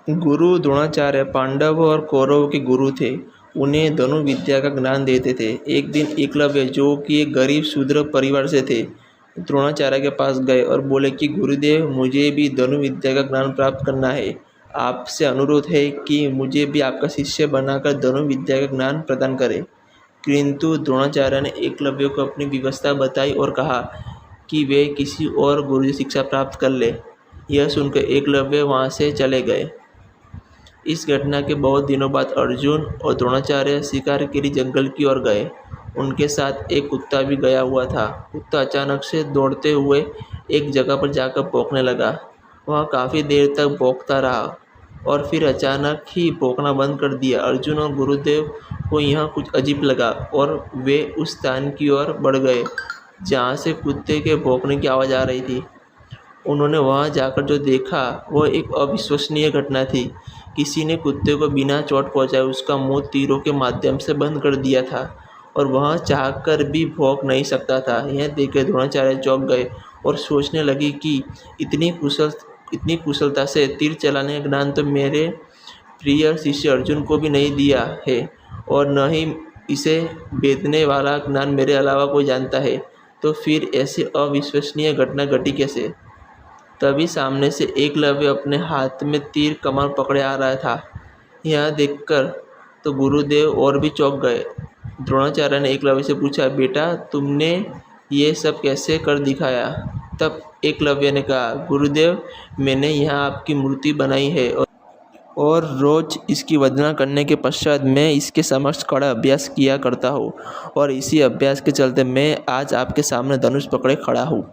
गुरु द्रोणाचार्य पांडव और कौरव के गुरु थे। उन्हें धनुर्विद्या का ज्ञान देते थे। एक दिन एकलव्य, जो कि एक गरीब शूद्र परिवार से थे, द्रोणाचार्य के पास गए और बोले कि गुरुदेव, मुझे भी धनुर्विद्या का ज्ञान प्राप्त करना है। आपसे अनुरोध है कि मुझे भी आपका शिष्य बनाकर धनुर्विद्या का ज्ञान प्रदान करें। किंतु द्रोणाचार्य ने एकलव्य को अपनी व्यवस्था बताई और कहा कि वे किसी और गुरु से शिक्षा प्राप्त कर ले। यह सुनकर एकलव्य वहाँ से चले गए। इस घटना के बहुत दिनों बाद अर्जुन और द्रोणाचार्य शिकार के लिए जंगल की ओर गए। उनके साथ एक कुत्ता भी गया हुआ था। कुत्ता अचानक से दौड़ते हुए एक जगह पर जाकर भौंकने लगा। वह काफ़ी देर तक भौंकता रहा और फिर अचानक ही भौंकना बंद कर दिया। अर्जुन और गुरुदेव को यह कुछ अजीब लगा और वे उस स्थान की ओर बढ़ गए जहाँ से कुत्ते के भौंकने की आवाज़ आ रही थी। उन्होंने वहां जाकर जो देखा वह एक अविश्वसनीय घटना थी। किसी ने कुत्ते को बिना चोट पहुंचाए उसका मुंह तीरों के माध्यम से बंद कर दिया था और वह चाहकर भी भौंक नहीं सकता था। यह देखकर द्रोणाचार्य चौंक गए और सोचने लगे कि इतनी कुशलता से तीर चलाने का ज्ञान तो मेरे प्रिय शिष्य अर्जुन को भी नहीं दिया है और न ही इसे भेदने वाला ज्ञान मेरे अलावा कोई जानता है। तो फिर ऐसी अविश्वसनीय घटना घटी कैसे? तभी सामने से एकलव्य अपने हाथ में तीर कमान पकड़े आ रहा था। यह देखकर तो गुरुदेव और भी चौंक गए। द्रोणाचार्य ने एकलव्य से पूछा, बेटा, तुमने ये सब कैसे कर दिखाया? तब एकलव्य ने कहा, गुरुदेव, मैंने यहाँ आपकी मूर्ति बनाई है और रोज इसकी वंदना करने के पश्चात मैं इसके समक्ष कड़ा अभ्यास किया करता हूँ और इसी अभ्यास के चलते मैं आज आपके सामने धनुष पकड़े खड़ा हूँ।